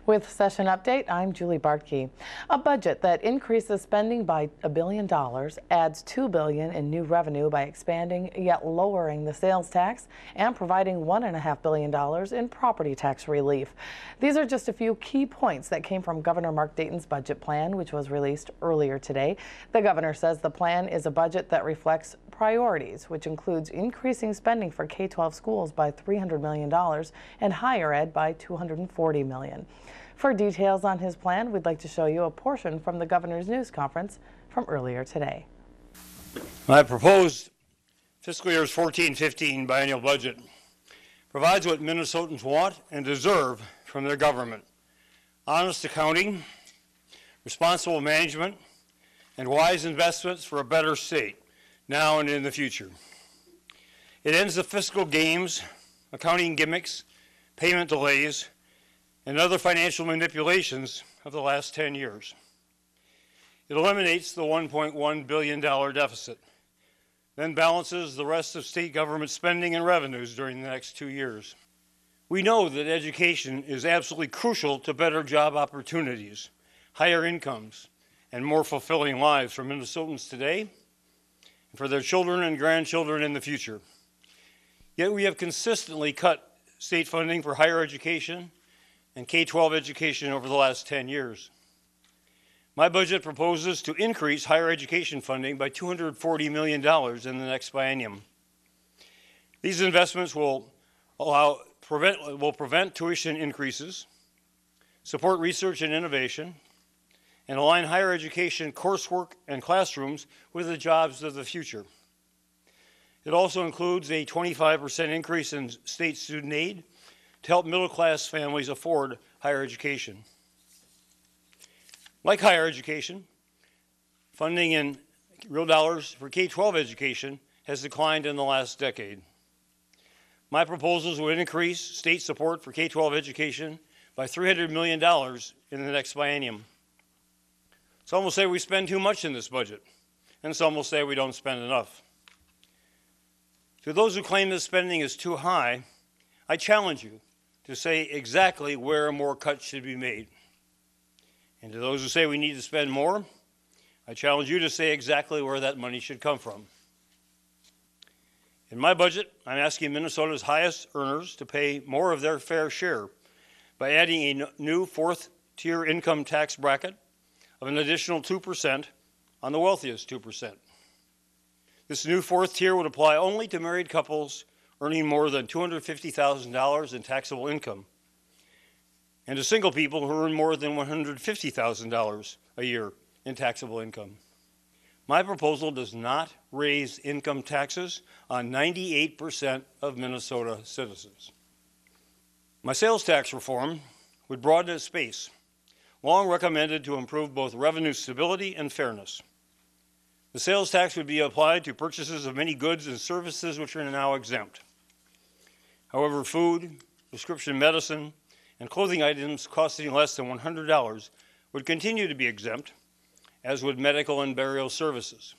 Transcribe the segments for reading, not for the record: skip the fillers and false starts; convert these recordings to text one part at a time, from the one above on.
With Session Update, I'm Julie Bartkey. A budget that increases spending by $1 billion, adds $2 billion in new revenue by expanding yet lowering the sales tax, and providing $1.5 billion in property tax relief. These are just a few key points that came from Governor Mark Dayton's budget plan, which was released earlier today. The governor says the plan is a budget that reflects priorities, which includes increasing spending for K-12 schools by $300 million and higher ed by $240 million. For details on his plan, we'd like to show you a portion from the governor's news conference from earlier today. My proposed fiscal year's 14-15 biennial budget provides what Minnesotans want and deserve from their government: honest accounting, responsible management, and wise investments for a better state now and in the future. It ends the fiscal games, accounting gimmicks, payment delays, and other financial manipulations of the last 10 years. It eliminates the $1.1 billion deficit, then balances the rest of state government spending and revenues during the next 2 years. We know that education is absolutely crucial to better job opportunities, higher incomes, and more fulfilling lives for Minnesotans today and for their children and grandchildren in the future. Yet we have consistently cut state funding for higher education and K-12 education over the last 10 years. My budget proposes to increase higher education funding by $240 million in the next biennium. These investments will prevent tuition increases, support research and innovation, and align higher education coursework and classrooms with the jobs of the future. It also includes a 25% increase in state student aid to help middle-class families afford higher education. Like higher education, funding in real dollars for K-12 education has declined in the last decade. My proposals would increase state support for K-12 education by $300 million in the next biennium. Some will say we spend too much in this budget, and some will say we don't spend enough. To those who claim this spending is too high, I challenge you to say exactly where more cuts should be made. And to those who say we need to spend more, I challenge you to say exactly where that money should come from. In my budget, I'm asking Minnesota's highest earners to pay more of their fair share by adding a new fourth-tier income tax bracket of an additional 2% on the wealthiest 2%. This new fourth tier would apply only to married couples earning more than $250,000 in taxable income, and to single people who earn more than $150,000 a year in taxable income. My proposal does not raise income taxes on 98% of Minnesota citizens. My sales tax reform would broaden its base, long recommended to improve both revenue stability and fairness. The sales tax would be applied to purchases of many goods and services which are now exempt. However, food, prescription medicine, and clothing items costing less than $100 would continue to be exempt, as would medical and burial services.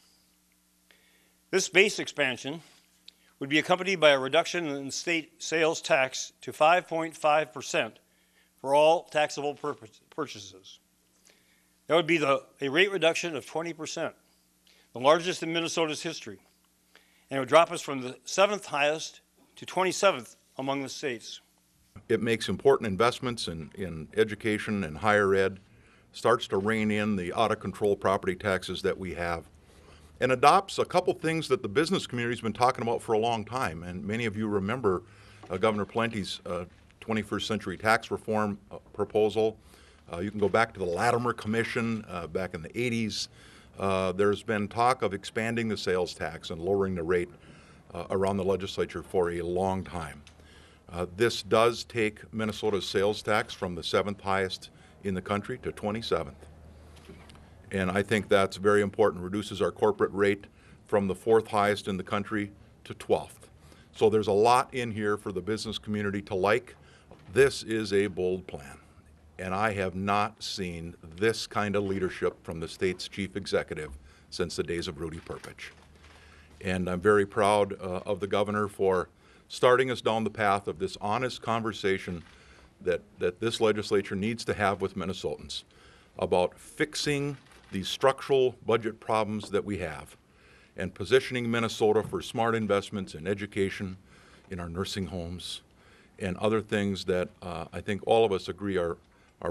This base expansion would be accompanied by a reduction in state sales tax to 5.5% for all taxable purchases. That would be a rate reduction of 20%, the largest in Minnesota's history, and it would drop us from the 7th highest to 27th among the states. It makes important investments in education and higher ed, starts to rein in the out-of-control property taxes that we have, and adopts a couple things that the business community's been talking about for a long time. And many of you remember Governor Plenty's 21st century tax reform proposal. You can go back to the Latimer Commission back in the 80s. There's been talk of expanding the sales tax and lowering the rate around the legislature for a long time. This does take Minnesota's sales tax from the 7th highest in the country to 27th. And I think that's very important. Reduces our corporate rate from the 4th highest in the country to 12th. So there's a lot in here for the business community to like. This is a bold plan, and I have not seen this kind of leadership from the state's chief executive since the days of Rudy Perpich. And I'm very proud of the governor for starting us down the path of this honest conversation that this legislature needs to have with Minnesotans about fixing these structural budget problems that we have and positioning Minnesota for smart investments in education, in our nursing homes, and other things that I think all of us agree are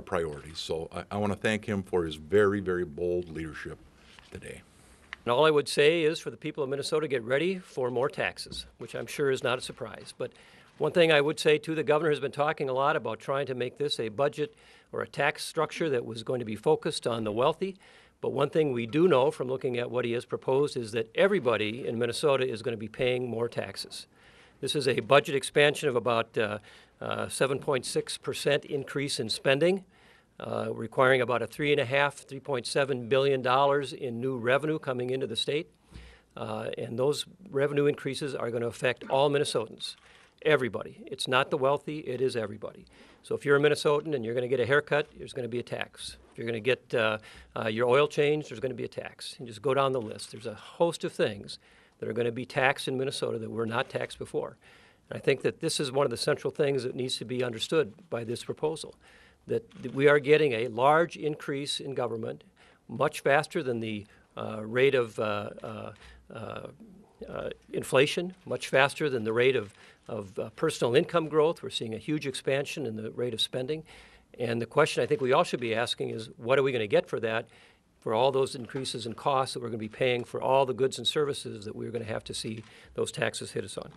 priorities. So I want to thank him for his very, very bold leadership today. And all I would say is for the people of Minnesota, get ready for more taxes, which I'm sure is not a surprise. But one thing I would say, too, the governor has been talking a lot about trying to make this a budget or a tax structure that was going to be focused on the wealthy. But one thing we do know from looking at what he has proposed is that everybody in Minnesota is going to be paying more taxes. This is a budget expansion of about 7.6% increase in spending, requiring about a $3.7 billion in new revenue coming into the state. And those revenue increases are going to affect all Minnesotans, everybody. It's not the wealthy, it is everybody. So if you're a Minnesotan and you're going to get a haircut, there's going to be a tax. If you're going to get your oil changed, there's going to be a tax. And just go down the list. There's a host of things that are going to be taxed in Minnesota that were not taxed before. And I think that this is one of the central things that needs to be understood by this proposal, that we are getting a large increase in government, much faster than the rate of inflation, much faster than the rate of personal income growth. We're seeing a huge expansion in the rate of spending. And the question I think we all should be asking is, what are we going to get for that, for all those increases in costs that we're going to be paying for all the goods and services that we're going to have to see those taxes hit us on?